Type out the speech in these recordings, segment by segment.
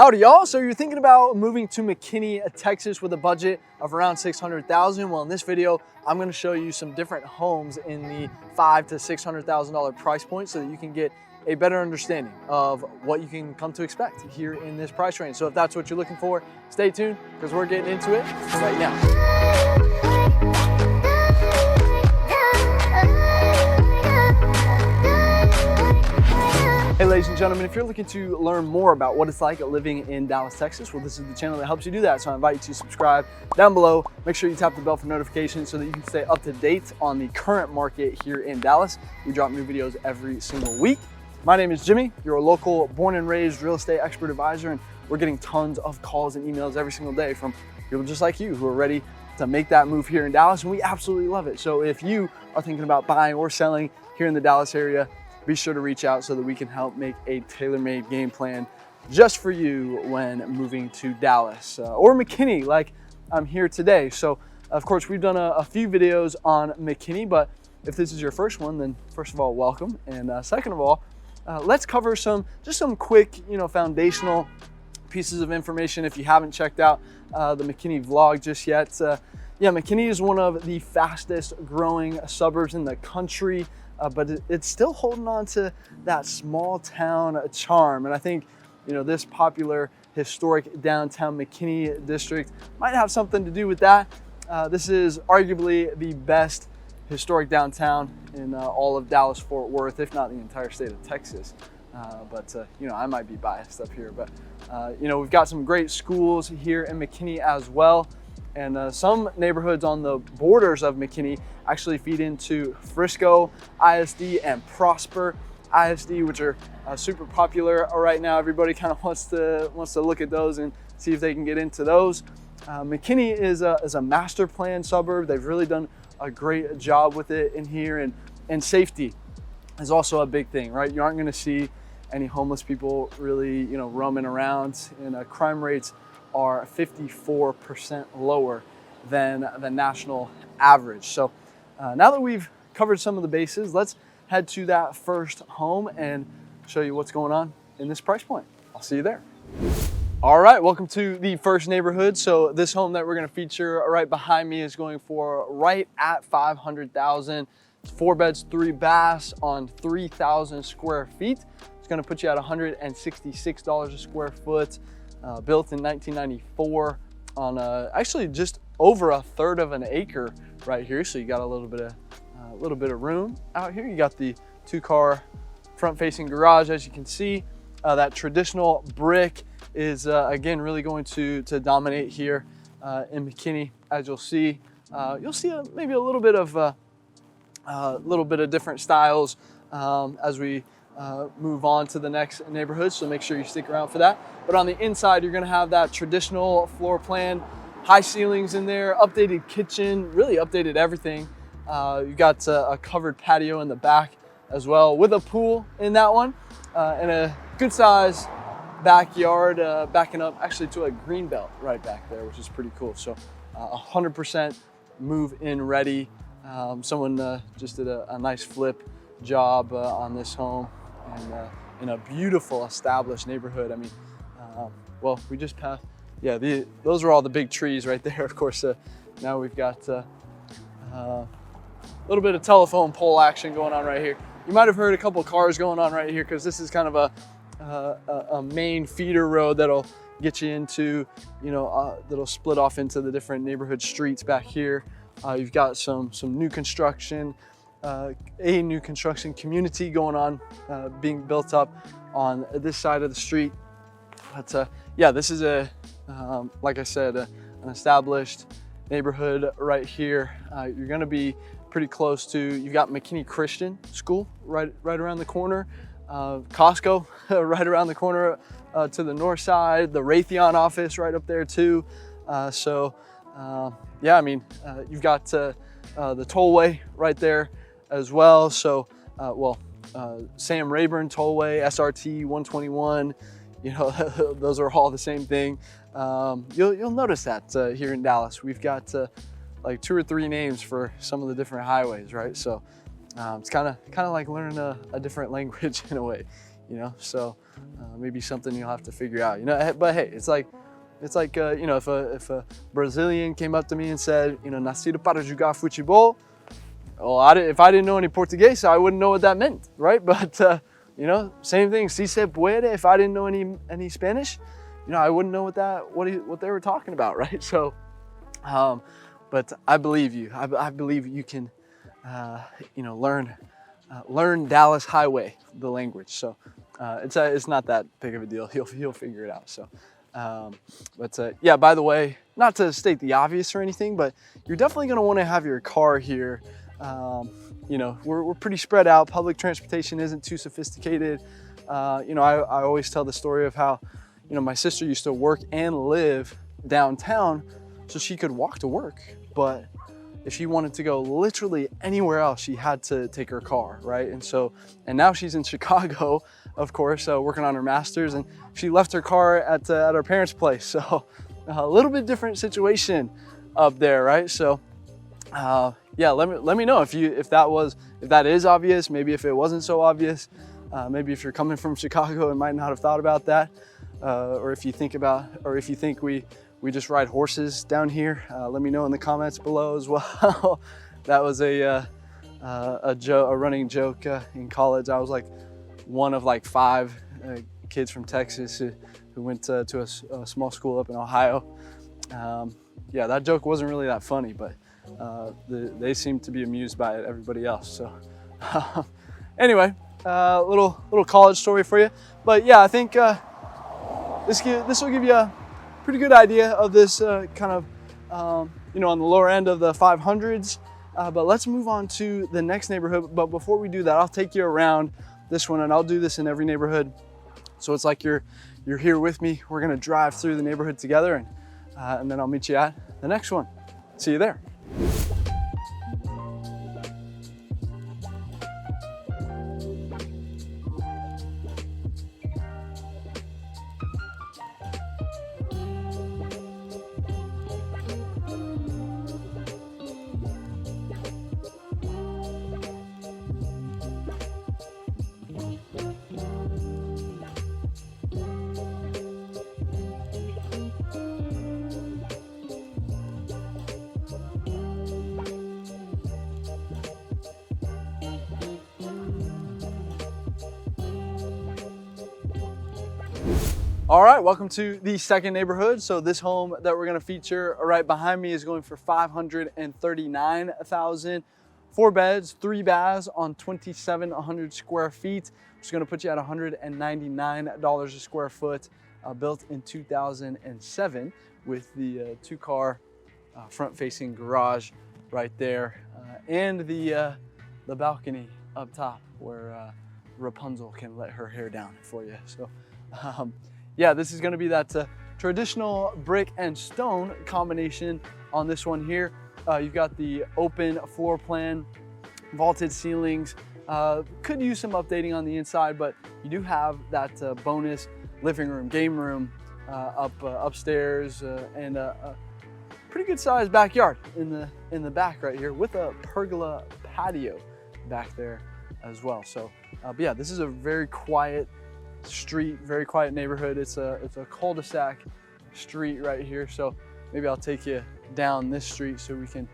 Howdy y'all, so you're thinking about moving to McKinney, Texas with a budget of around $600,000. Well, in this video, I'm gonna show you some different homes in the $500,000 to $600,000 price point so that you can get a better understanding of what you can come to expect here in this price range. So if that's what you're looking for, stay tuned because we're getting into it right now. Hey ladies and gentlemen, if you're looking to learn more about what it's like living in Dallas, Texas, well, this is the channel that helps you do that. So I invite you to subscribe down below. Make sure you tap the bell for notifications so that you can stay up to date on the current market here in Dallas. We drop new videos every single week. My name is Jimmy, you're a local born and raised real estate expert advisor, and we're getting tons of calls and emails every single day from people just like you who are ready to make that move here in Dallas, and we absolutely love it. So if you are thinking about buying or selling here in the Dallas area, be sure to reach out so that we can help make a tailor-made game plan just for you when moving to Dallas or McKinney like I'm here today. So of course we've done a few videos on McKinney, but if this is your first one, then first of all, welcome. And second of all, let's cover some quick, foundational pieces of information if you haven't checked out the McKinney vlog just yet. Yeah, McKinney is one of the fastest growing suburbs in the country. But it's still holding on to that small town charm. And I think, this popular historic downtown McKinney district might have something to do with that. This is arguably the best historic downtown in all of Dallas-Fort Worth, if not the entire state of Texas. But I might be biased up here. But, we've got some great schools here in McKinney as well. And some neighborhoods on the borders of McKinney actually feed into Frisco ISD and Prosper ISD, which are super popular right now. Everybody kind of wants to look at those and see if they can get into those. McKinney is a master planned suburb. They've really done a great job with it in here, and safety is also a big thing, right? You aren't going to see any homeless people really, roaming around, and crime rates are 54% lower than the national average. So now that we've covered some of the bases, let's head to that first home and show you what's going on in this price point. I'll see you there. All right, welcome to the first neighborhood. So this home that we're gonna feature right behind me is going for right at $500,000. It's 4 beds, 3 baths on 3,000 square feet. It's gonna put you at $166 a square foot. Built in 1994 on actually just over 1/3 of an acre right here. So you got a little bit of room out here. You got the 2-car front-facing garage, as you can see. That traditional brick is again really going to dominate here in McKinney, as you'll see. You'll see maybe a little bit of different styles as we move on to the next neighborhood, so make sure you stick around for that. But on the inside, you're gonna have that traditional floor plan, high ceilings in there, updated kitchen, really updated everything. You got a covered patio in the back as well, with a pool in that one, and a good size backyard, backing up actually to a green belt right back there, which is pretty cool. So 100% move-in ready. Someone just did a nice flip job on this home, and in a beautiful established neighborhood. I mean, well, we just passed, yeah, those are all the big trees right there. Of course, now we've got a little bit of telephone pole action going on right here. You might have heard a couple cars going on right here because this is kind of a main feeder road that'll get you into, that'll split off into the different neighborhood streets back here. You've got some new construction, a new construction community going on, being built up on this side of the street. But yeah, this is like I said, an established neighborhood right here. You're gonna be pretty close to, you've got McKinney Christian School right around the corner, Costco right around the corner to the north side, the Raytheon office right up there too. Yeah, I mean, you've got the tollway right there as well. So, Sam Rayburn Tollway, SRT 121, those are all the same thing. You'll notice that here in Dallas, we've got like 2 or 3 names for some of the different highways, right? So it's kind of like learning a different language in a way, So maybe something you'll have to figure out, you know. But hey, it's like you know, if a Brazilian came up to me and said, you know, nascido para jogar futebol, well, if I didn't know any Portuguese, I wouldn't know what that meant, right? But you know, same thing. Si se puede. If I didn't know any Spanish, you know, I wouldn't know what they were talking about, right? So, but I believe you. I believe you can, you know, learn Dallas Highway, the language. So it's not that big of a deal. He'll figure it out. So. But yeah, by the way, not to state the obvious or anything, but you're definitely going to want to have your car here. You know, we're pretty spread out. Public transportation isn't too sophisticated. You know, I always tell the story of how, you know, my sister used to work and live downtown so she could walk to work. But if she wanted to go literally anywhere else, she had to take her car, right? And now she's in Chicago, of course, working on her master's, and she left her car at her parents' place. So a little bit different situation up there, right? So yeah, let me know if that is obvious. Maybe if it wasn't so obvious. Maybe if you're coming from Chicago and might not have thought about that, or if you think we just ride horses down here. Let me know in the comments below as well. That was a running joke in college. I was like one of like 5 kids from Texas who went to a small school up in Ohio. Yeah, that joke wasn't really that funny, but they seemed to be amused by it, everybody else. So anyway, little college story for you. But yeah, I think this will give you a pretty good idea of this kind of, you know, on the lower end of the 500s. But let's move on to the next neighborhood. But before we do that, I'll take you around this one, and I'll do this in every neighborhood. So it's like you're here with me. We're gonna drive through the neighborhood together, and then I'll meet you at the next one. See you there. All right, welcome to the second neighborhood. So this home that we're gonna feature right behind me is going for $539,000. 4 beds, 3 baths on 2,700 square feet. Which is gonna put you at $199 a square foot, built in 2007 with the 2-car front-facing garage right there, and the balcony up top where Rapunzel can let her hair down for you. So. Yeah, this is going to be that traditional brick and stone combination on this one here. You've got the open floor plan, vaulted ceilings. Could use some updating on the inside, but you do have that bonus living room, game room upstairs, and a pretty good sized backyard in the back right here with a pergola patio back there as well. So, but yeah, this is a very quiet street, very quiet neighborhood. It's a cul-de-sac street right here. So maybe I'll take you down this street so we can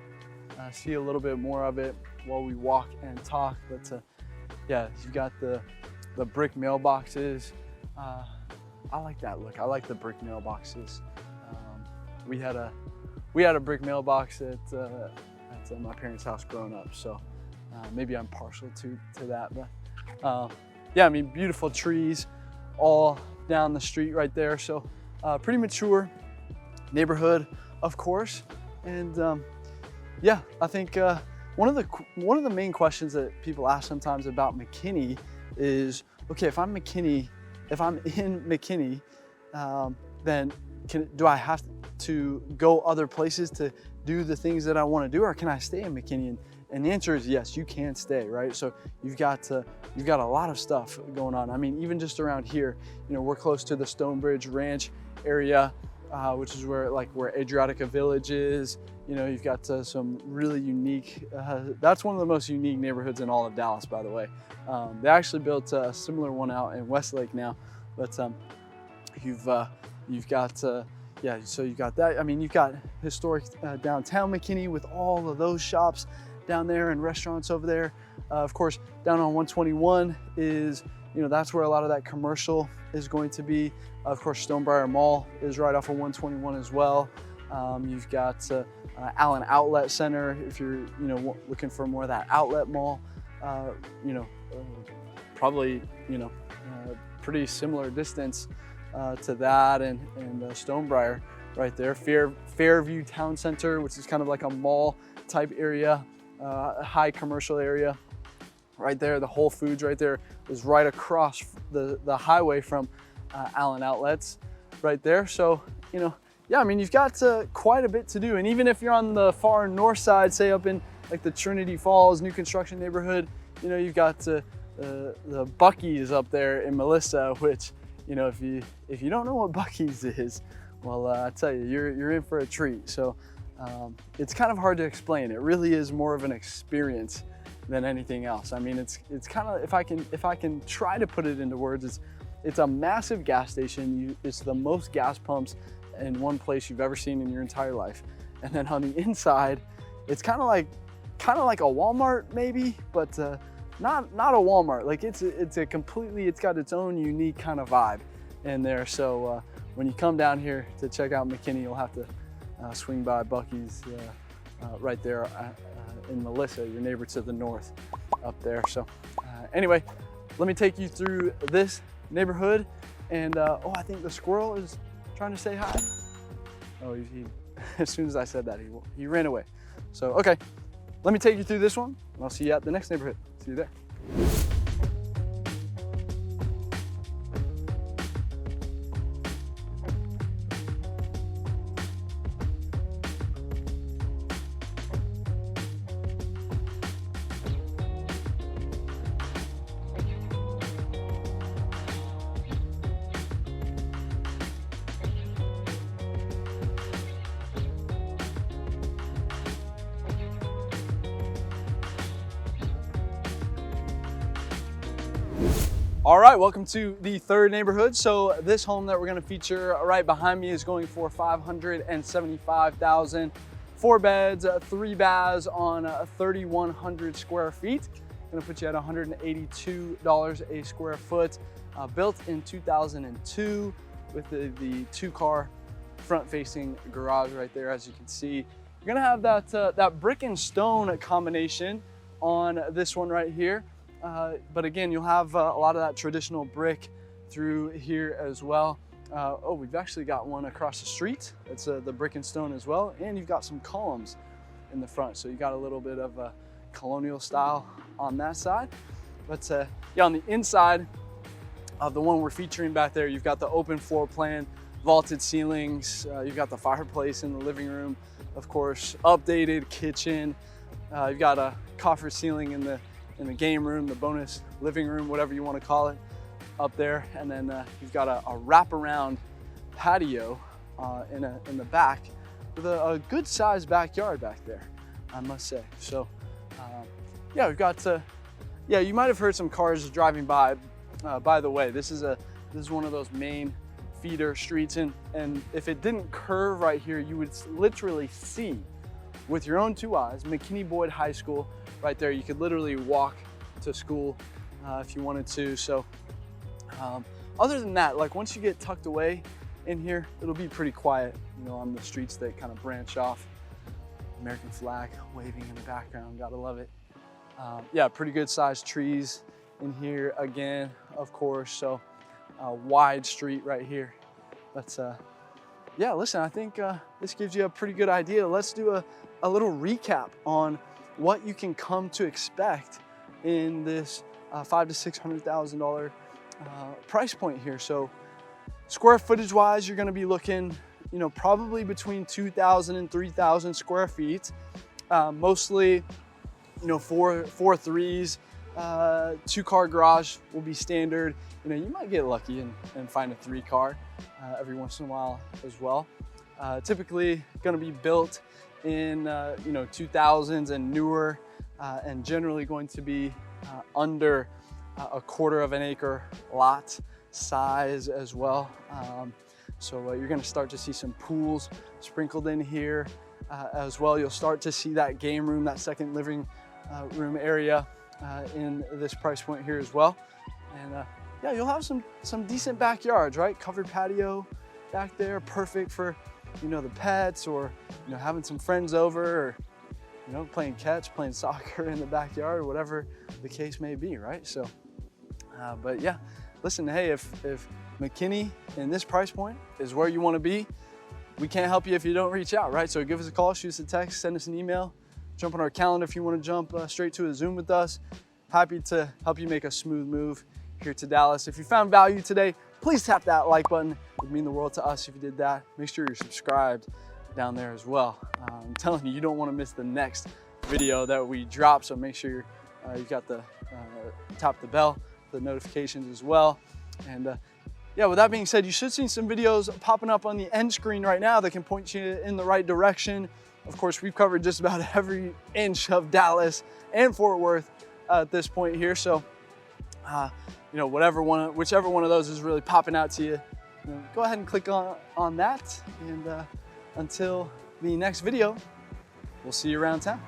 see a little bit more of it while we walk and talk. But yeah, you've got the brick mailboxes. I like that look. I like the brick mailboxes. We had a brick mailbox at my parents' house growing up. So maybe I'm partial to that. But yeah, I mean, beautiful trees all down the street right there. So pretty mature neighborhood, of course. And yeah, I think one of the main questions that people ask sometimes about McKinney is, okay, if I'm in McKinney, then do I have to go other places to do the things that I want to do, or can I stay in McKinney? And the answer is yes, you can stay, right? So you've got a lot of stuff going on. I mean, even just around here, you know, we're close to the Stonebridge Ranch area, which is where Adriatica Village is. You know, you've got some really unique, that's one of the most unique neighborhoods in all of Dallas, by the way. They actually built a similar one out in Westlake now, But you've got yeah, so you've got that. I mean, you've got historic downtown McKinney with all of those shops down there and restaurants over there. Of course, down on 121 is, you know, that's where a lot of that commercial is going to be. Of course, Stonebriar Mall is right off of 121 as well. You've got Allen Outlet Center if you're, you know, looking for more of that outlet mall. You know, probably, you know, pretty similar distance to that and Stonebriar right there. Fairview Town Center, which is kind of like a mall type area, a high commercial area right there. The Whole Foods right there is right across the highway from Allen Outlets right there. So, you know, yeah, I mean, you've got quite a bit to do. And even if you're on the far north side, say up in like the Trinity Falls new construction neighborhood, you know, you've got the Buc-ee's up there in Melissa, which, you know, if you don't know what Buc-ee's is, well, I tell you, you're in for a treat. So it's kind of hard to explain. It really is more of an experience than anything else. I mean, it's kind of, if I can try to put it into words, it's a massive gas station. It's the most gas pumps in one place you've ever seen in your entire life. And then on the inside, it's kind of like a Walmart maybe, but not a Walmart. Like it's got its own unique kind of vibe in there. So when you come down here to check out McKinney, you'll have to swing by Buc-ee's right there in Melissa, your neighbor to the north up there. So anyway, let me take you through this neighborhood. And oh, I think the squirrel is trying to say hi. Oh, he as soon as I said that, he ran away. So, okay, let me take you through this one, and I'll see you at the next neighborhood. See you there. All right, welcome to the third neighborhood. So this home that we're gonna feature right behind me is going for $575,000. 4 beds, 3 baths on 3,100 square feet. Gonna put you at $182 a square foot. Built in 2002 with the 2-car front-facing garage right there, as you can see. You're gonna have that brick and stone combination on this one right here. But again, you'll have a lot of that traditional brick through here as well. Oh, we've actually got one across the street. It's the brick and stone as well. And you've got some columns in the front. So you got a little bit of a colonial style on that side. But yeah, on the inside of the one we're featuring back there, you've got the open floor plan, vaulted ceilings. You've got the fireplace in the living room, of course, updated kitchen. You've got a coffer ceiling in the game room, the bonus living room, whatever you want to call it, up there. And then you've got a wraparound patio in the back with a good sized backyard back there, I must say. So yeah, we've got yeah, you might have heard some cars driving by. By the way, this is one of those main feeder streets, and if it didn't curve right here, you would literally see with your own 2 eyes McKinney Boyd High School right there. You could literally walk to school if you wanted to. So other than that, like once you get tucked away in here, it'll be pretty quiet, you know, on the streets that kind of branch off. American flag waving in the background, gotta love it. Yeah, pretty good sized trees in here again, of course. So wide street right here. But yeah, listen, I think this gives you a pretty good idea. Let's do a little recap on what you can come to expect in this $500,000 to $600,000 price point here. So square footage wise, you're gonna be looking, you know, probably between 2,000 and 3,000 square feet. Mostly, you know, four threes, 2-car garage will be standard. You know, you might get lucky and find a 3-car every once in a while as well. Typically gonna be built in, you know, 2000s and newer, and generally going to be under a 1/4 of an acre lot size as well. So you're gonna start to see some pools sprinkled in here as well. You'll start to see that game room, that second living room area in this price point here as well. And yeah, you'll have some decent backyards, right? Covered patio back there, perfect for, you know, the pets, or, you know, having some friends over, or, you know, playing catch, playing soccer in the backyard, or whatever the case may be, right? So, but yeah, listen, hey, if McKinney in this price point is where you want to be, we can't help you if you don't reach out, right? So give us a call, shoot us a text, send us an email, jump on our calendar if you want to jump straight to a Zoom with us. Happy to help you make a smooth move here to Dallas. If you found value today, please tap that like button. It would mean the world to us if you did that. Make sure you're subscribed down there as well. I'm telling you, you don't want to miss the next video that we drop, so make sure you've got the tap the bell, the notifications as well. And yeah, with that being said, you should see some videos popping up on the end screen right now that can point you in the right direction. Of course, we've covered just about every inch of Dallas and Fort Worth at this point here. So, you know, whichever one of those is really popping out to you, go ahead and click on that. And until the next video, we'll see you around town.